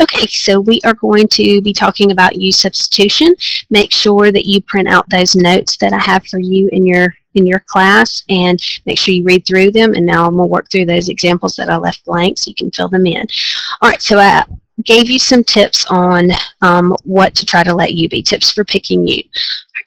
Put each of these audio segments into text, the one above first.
Okay, so we are going to be talking about U substitution. Make sure that you print out those notes that I have for you in your class, and make sure you read through them. And now I'm going to work through those examples that I left blank so you can fill them in. All right, so I gave you some tips on what to try to let U be, tips for picking U.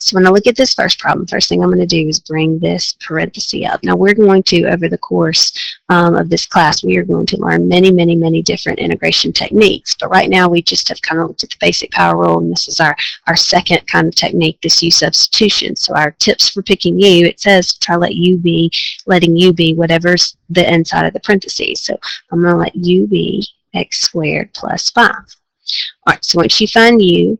So when I look at this first problem, first thing I'm going to do is bring this parenthesis up. Now we're going to, over the course of this class, we are going to learn many, many, many different integration techniques. But right now we just have kind of looked at the basic power rule, and this is our second kind of technique, this U substitution. So our tips for picking U, it says try letting U be whatever's the inside of the parentheses. So I'm going to let U be x squared plus 5. All right, so once you find U,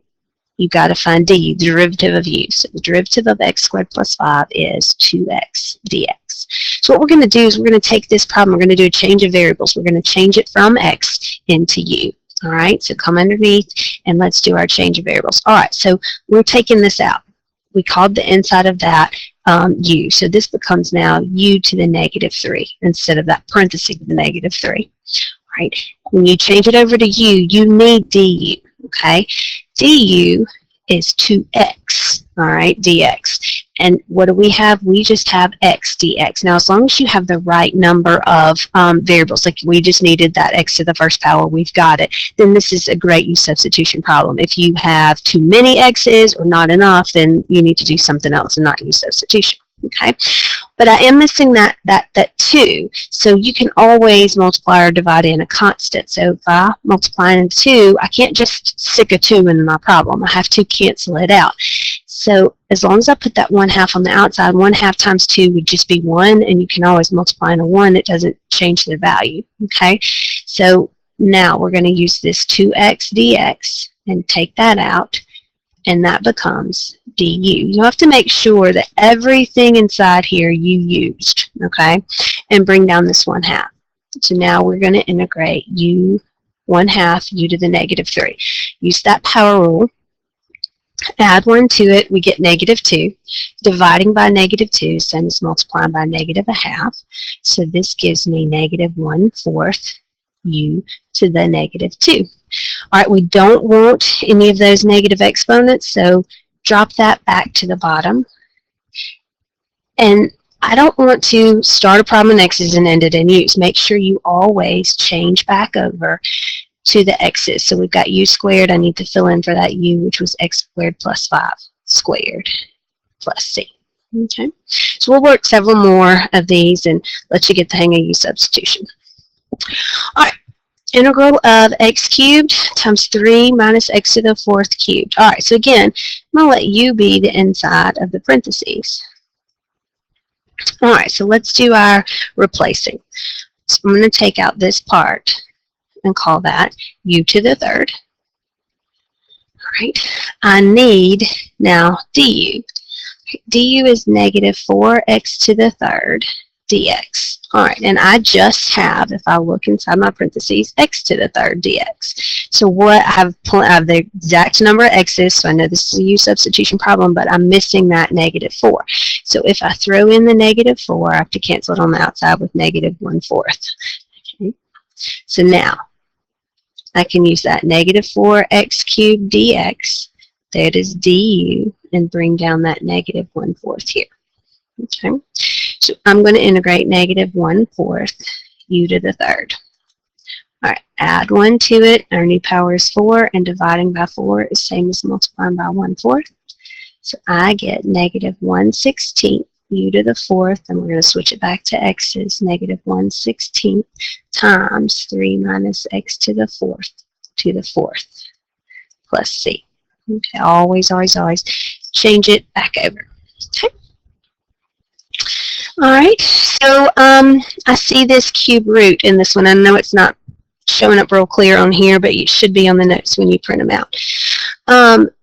you've got to find du, the derivative of u. So the derivative of x squared plus 5 is 2x dx. So what we're going to do is we're going to take this problem, we're going to do a change of variables. We're going to change it from x into u. All right, so come underneath and let's do our change of variables. All right, so we're taking this out. We called the inside of that u. So this becomes now u to the negative 3 instead of that parenthesis of the negative 3. All right, when you change it over to u, you need du. Okay, du is 2x, all right, dx. And what do we have? We just have x dx. Now, as long as you have the right number of variables, like we just needed that x to the first power, we've got it, then this is a great U substitution problem. If you have too many x's or not enough, then you need to do something else and not U substitution. Okay, but I am missing that 2, so you can always multiply or divide in a constant. So if I multiply in 2, I can't just stick a 2 in my problem. I have to cancel it out. So as long as I put that 1/2 on the outside, 1/2 times 2 would just be 1, and you can always multiply in a 1. It doesn't change the value. Okay, so now we're going to use this 2x dx and take that out, and that becomes du. You have to make sure that everything inside here you used, okay, and bring down this 1/2. So now we're going to integrate u 1/2 u to the negative 3. Use that power rule. Add 1 to it, we get negative 2. Dividing by negative 2, same as multiplying by negative 1/2. So this gives me negative 1/4 u to the negative 2. All right, we don't want any of those negative exponents, so drop that back to the bottom. And I don't want to start a problem in x's and end it in u's. Make sure you always change back over to the x's. So we've got u squared. I need to fill in for that u, which was x squared plus 5 squared plus c. Okay, so we'll work several more of these and let you get the hang of U substitution. All right. Integral of x cubed times 3 minus x to the 4th cubed. All right, so again, I'm going to let u be the inside of the parentheses. All right, so let's do our replacing. So I'm going to take out this part and call that u to the 3rd. All right, I need now du. Du is negative 4x to the 3rd dx. All right, and I just have, if I look inside my parentheses, x to the 3rd dx. So what I have the exact number of x's, so I know this is a U substitution problem, but I'm missing that negative 4. So if I throw in the negative 4, I have to cancel it on the outside with negative 1/4. Okay. So now I can use that negative 4x cubed dx, that is du, and bring down that negative 1/4 here. Okay, so I'm going to integrate negative 1/4 u to the 3rd. All right, add 1 to it. Our new power is 4, and dividing by 4 is same as multiplying by 1/4. So I get negative 1/16 u to the 4th, and we're going to switch it back to x's. Negative 1/16 times 3 minus x to the 4th plus c. Okay, always, always, always change it back over. Okay. All right, so I see this cube root in this one. I know it's not showing up real clear on here, but it should be on the notes when you print them out.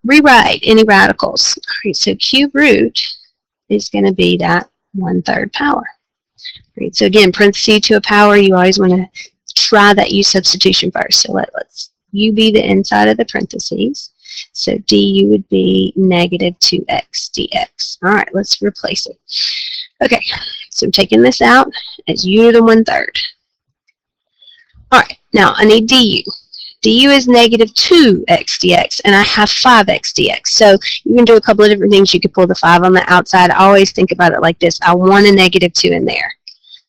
Rewrite any radicals. All right, so cube root is going to be that 1/3 power. All right, so again, parentheses to a power, you always want to try that U substitution first. So let's U be the inside of the parentheses. So du would be negative 2x dx. All right, let's replace it. Okay, so I'm taking this out as u to the 1/3. All right, now I need du. du is negative 2x dx, and I have 5x dx. So you can do a couple of different things. You could pull the 5 on the outside. I always think about it like this. I want a negative 2 in there.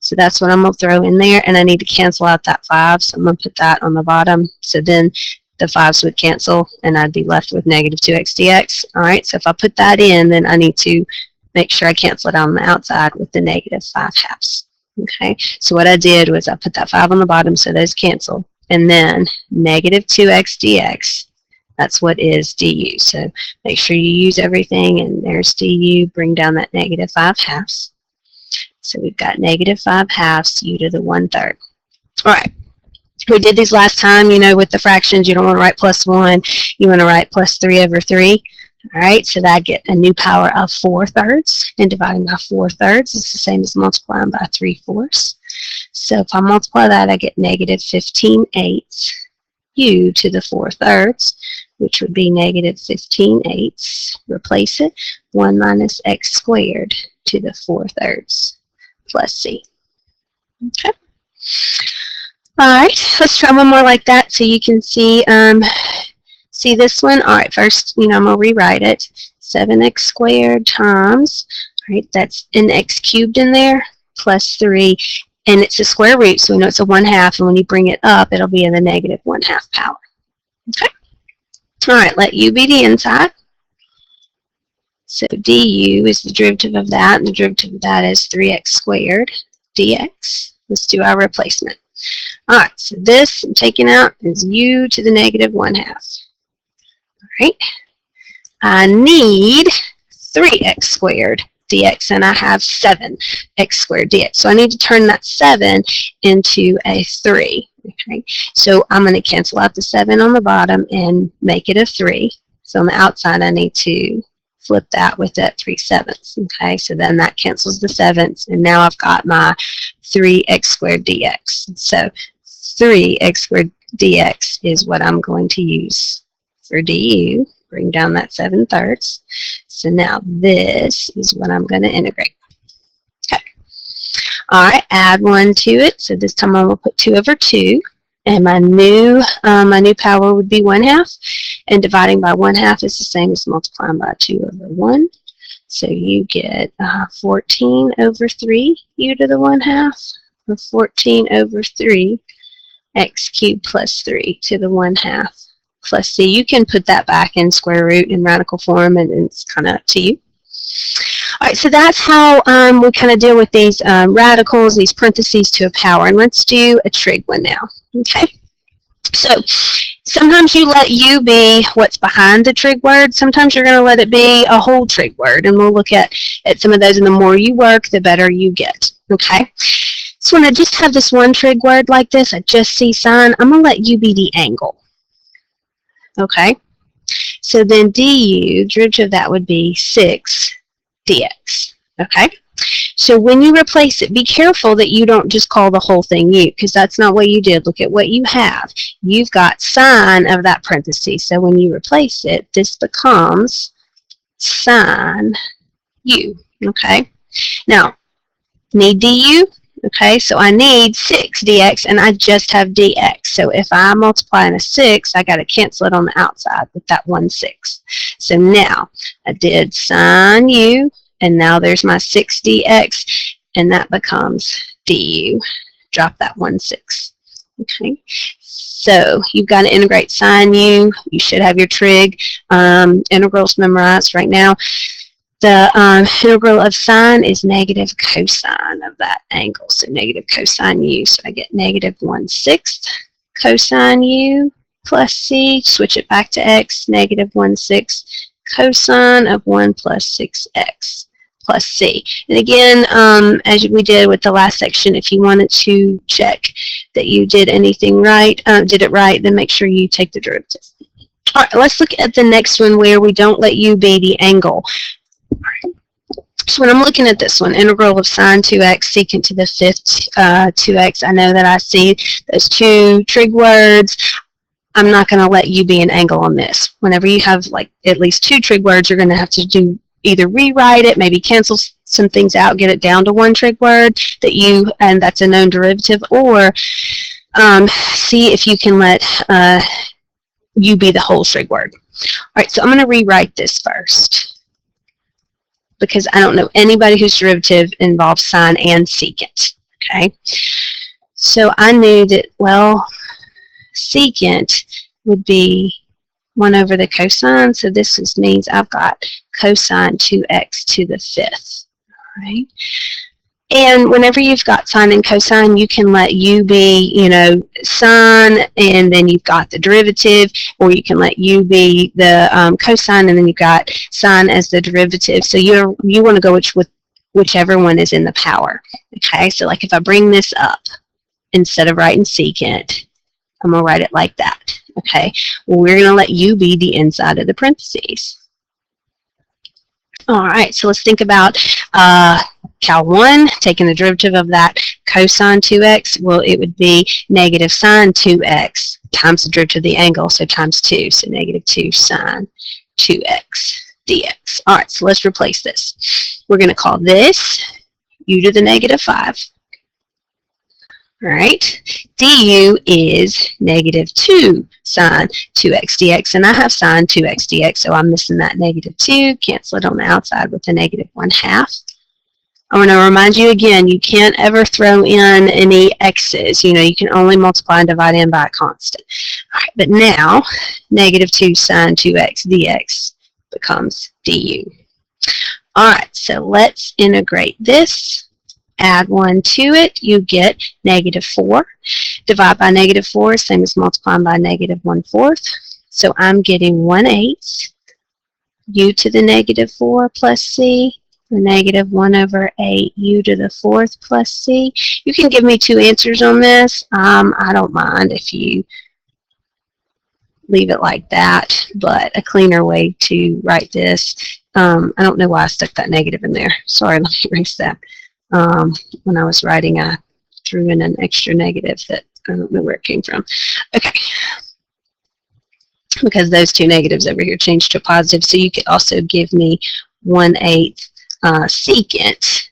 So that's what I'm going to throw in there, and I need to cancel out that 5, so I'm going to put that on the bottom. So then the 5s would cancel, and I'd be left with negative 2x dx. All right, so if I put that in, then I need to make sure I cancel it out on the outside with the negative 5/2. Okay, so what I did was I put that 5 on the bottom, so those cancel, and then negative 2x dx, that's what is du. So make sure you use everything, and there's du, bring down that negative 5/2. So we've got negative 5/2 u to the 1/3. All right, we did these last time, you know, with the fractions. You don't want to write +1, you want to write +3/3. All right, so that I get a new power of 4/3, and dividing by 4/3 is the same as multiplying by 3/4. So if I multiply that, I get negative 15/8 u to the 4/3, which would be negative 15/8. Replace it, 1 minus x squared to the 4/3 plus c. Okay. All right, let's try one more like that so you can see see this one. All right, first, you know, I'm going to rewrite it. 7x squared times, all right, that's an x cubed in there, plus 3, and it's a square root, so we know it's a 1/2, and when you bring it up, it'll be in the negative 1/2 power. Okay. All right, let u be the inside. So du is the derivative of that, and the derivative of that is 3x squared dx. Let's do our replacement. All right, so this I'm taking out is u to the negative 1/2. All right, I need 3x squared dx, and I have 7x squared dx. So I need to turn that 7 into a 3. Okay, so I'm going to cancel out the 7 on the bottom and make it a 3. So on the outside, I need to flip that with that 3/7. Okay, so then that cancels the 7s, and now I've got my 3x squared dx. So 3x squared dx is what I'm going to use for du. Bring down that 7/3. So now this is what I'm going to integrate. Okay. All right, add 1 to it. So this time I'm going to put 2/2. And my new power would be 1/2, and dividing by 1/2 is the same as multiplying by 2/1. So you get 14/3 u to the 1/2, or 14/3 x cubed plus 3 to the 1/2 plus c. You can put that back in square root in radical form, and it's kind of up to you. All right, so that's how we kind of deal with these radicals, these parentheses to a power. And let's do a trig one now. Okay, so sometimes you let u be what's behind the trig word. Sometimes you're going to let it be a whole trig word, and we'll look at some of those. And the more you work, the better you get. Okay, so when I just have this one trig word like this, I just see sine, I'm going to let u be the angle. Okay, so then du, derivative of that would be 6 dx. Okay, so when you replace it, be careful that you don't just call the whole thing u, because that's not what you did. Look at what you have. You've got sine of that parenthesis. So when you replace it, this becomes sine u. Okay, now need du. Okay, so I need 6 dx, and I just have dx. So if I multiply in a 6, I got to cancel it on the outside with that 1/6. So now I did sine u, and now there's my 6 dx, and that becomes du. Drop that 1/6. Okay, so you've got to integrate sine u. You should have your trig integrals memorized right now. The integral of sine is negative cosine of that angle, so negative cosine u. So I get negative 1/6 cosine u plus c. Switch it back to x, negative 1/6 cosine of 1 plus 6x plus c. And again, as we did with the last section, if you wanted to check that you did anything right, did it right, then make sure you take the derivative. All right, let's look at the next one where we don't let u be the angle. So when I'm looking at this one, integral of sine 2x secant to the 5th 2x, I know that I see those two trig words. I'm not going to let u be an angle on this. Whenever you have like at least two trig words, you're going to have to do either rewrite it, maybe cancel some things out, get it down to one trig word and that's a known derivative, or see if you can let u be the whole trig word. All right, so I'm going to rewrite this first because I don't know anybody whose derivative involves sine and secant. Okay, so I knew that, well, secant would be 1 over the cosine, so this just means I've got cosine 2x to the 5th. All right. And whenever you've got sine and cosine, you can let u be, you know, sine, and then you've got the derivative, or you can let u be the cosine, and then you've got sine as the derivative. So you want to go with whichever one is in the power. Okay, so like if I bring this up, instead of writing secant, I'm going to write it like that. Okay, well, we're going to let u be the inside of the parentheses. All right, so let's think about Cal 1, taking the derivative of that cosine 2x. Well, it would be negative sine 2x times the derivative of the angle, so times 2, so negative 2 sine 2x dx. All right, so let's replace this. We're going to call this u to the negative 5. All right, du is negative 2 sine 2x dx, and I have sine 2x dx, so I'm missing that negative 2. Cancel it on the outside with a negative 1/2. I want to remind you again, you can't ever throw in any x's. You know, you can only multiply and divide in by a constant. All right, but now, negative 2 sine 2x dx becomes du. All right, so let's integrate this. Add 1 to it, you get negative 4. Divide by negative 4 is same as multiplying by negative 1/4. So I'm getting 1/8 u to the negative 4 plus c, or negative 1 over 8 u to the 4th plus c. You can give me 2 answers on this. I don't mind if you leave it like that, but a cleaner way to write this, I don't know why I stuck that negative in there. Sorry, let me erase that. When I was writing, I threw in an extra negative that I don't know where it came from. Okay, because those 2 negatives over here changed to a positive, so you could also give me 1/8 secant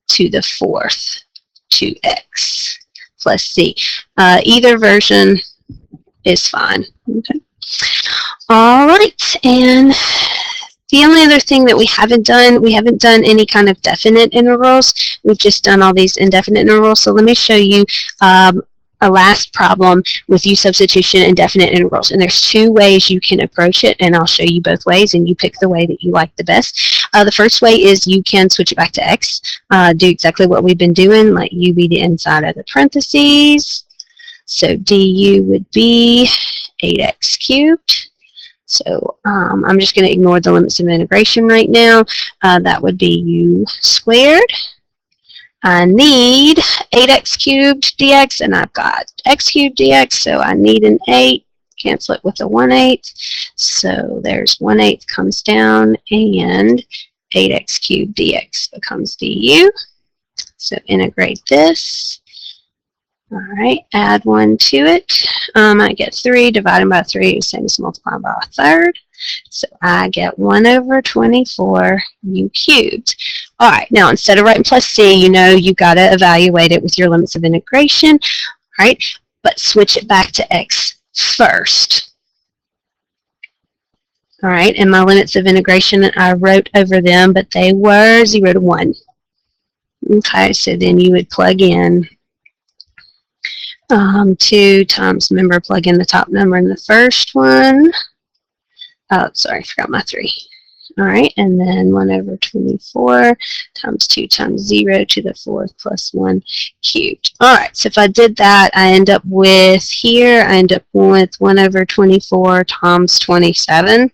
to the 4th 2x plus c. Either version is fine. Okay. All right, and the only other thing that we haven't done any kind of definite integrals. We've just done all these indefinite integrals. So let me show you a last problem with U substitution and definite integrals. And there's 2 ways you can approach it, and I'll show you both ways, and you pick the way that you like the best. The first way is you can switch it back to x. Do exactly what we've been doing, let u be the inside of the parentheses. So du would be 8x cubed. So I'm just going to ignore the limits of integration right now. That would be u squared. I need 8x cubed dx, and I've got x cubed dx, so I need an 8. Cancel it with a 1/8. So there's 1/8 comes down, and 8x cubed dx becomes du. So integrate this. All right, add 1 to it. I get 3 divided by 3 is the same as multiplying by 1/3. So I get 1 over 24 u cubed. All right, now instead of writing plus c, you know you've got to evaluate it with your limits of integration. All right, but switch it back to x first. All right, and my limits of integration, I wrote over them, but they were 0 to 1. Okay, so then you would plug in 2 times, remember, plug in the top number in the first one. Oh, sorry, I forgot my 3. All right, and then 1 over 24 times 2 times 0 to the 4th plus 1 cubed. All right, so if I did that, I end up with here, I end up with 1 over 24 times 27.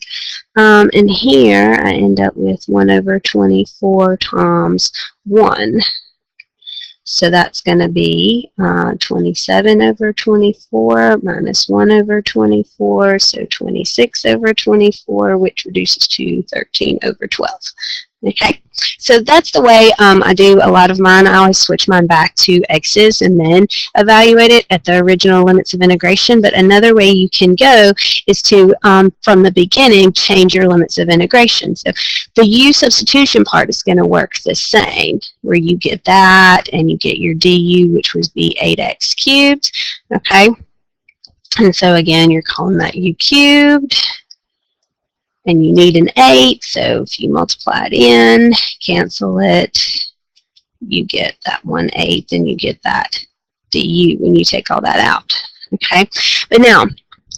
And here, I end up with 1 over 24 times 1. So that's going to be 27 over 24 minus 1 over 24, so 26 over 24, which reduces to 13 over 12. Okay, so that's the way I do a lot of mine. I always switch mine back to x's and then evaluate it at the original limits of integration. But another way you can go is to, from the beginning, change your limits of integration. So the u substitution part is going to work the same, where you get that and you get your du, which would be 8x cubed. Okay. And so again, you're calling that u cubed, and you need an 8, so if you multiply it in, cancel it, you get that 1/8, and you get that du when you take all that out. Okay, but now,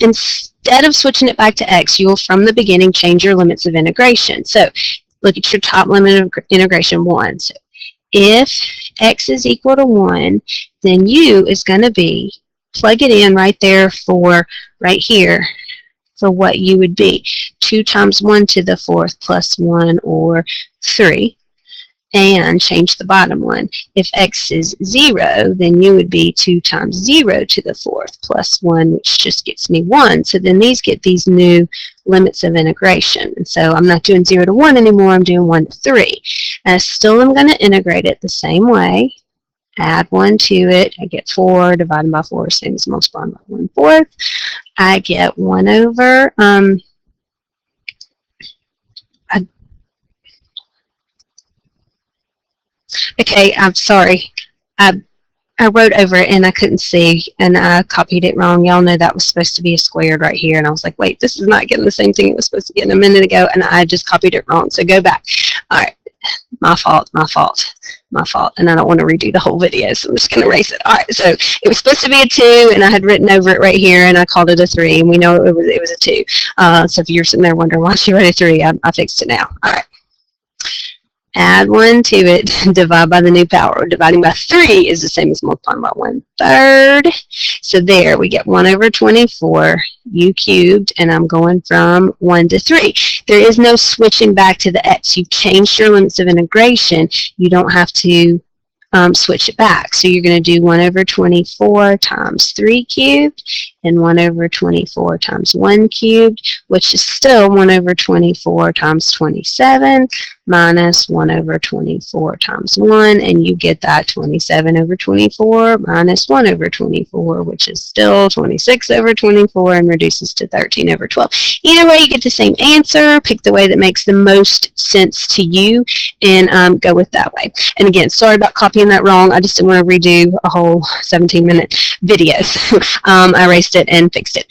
instead of switching it back to x, you will from the beginning change your limits of integration. So look at your top limit of integration, 1. So if x is equal to 1, then u is going to be, plug it in right there for right here for what u would be. 2 times 1 to the 4th plus 1, or 3. And change the bottom one. If x is 0, then u would be 2 times 0 to the 4th plus 1, which just gets me 1. So then these get these new limits of integration. And so I'm not doing 0 to 1 anymore, I'm doing 1 to 3. And I still am going to integrate it the same way. Add 1 to it. I get 4 divided by 4, same as multiplying by 1/4. I get 1 over, okay, I'm sorry. I wrote over it and I couldn't see, and I copied it wrong. Y'all know that was supposed to be a squared right here, and I was like, wait, this is not getting the same thing it was supposed to get a minute ago, and I just copied it wrong. So go back. All right, my fault, and I don't want to redo the whole video, so I'm just going to erase it. All right, so it was supposed to be a 2, and I had written over it right here, and I called it a 3, and we know it was a 2. So if you're sitting there wondering why she wrote a 3, I fixed it now. All right. Add 1 to it, divide by the new power. Dividing by 3 is the same as multiplying by 1/3. So there, we get 1 over 24, u cubed, and I'm going from 1 to 3. There is no switching back to the x. You've changed your limits of integration. You don't have to switch it back. So you're going to do 1 over 24 times 3 cubed, and 1 over 24 times 1 cubed, which is still 1 over 24 times 27, minus 1 over 24 times 1, and you get that 27 over 24 minus 1 over 24, which is still 26 over 24, and reduces to 13 over 12. Either way, you get the same answer. Pick the way that makes the most sense to you, and go with that way. And again, sorry about copying that wrong. I just didn't want to redo a whole 17-minute video. I erased it and fixed it.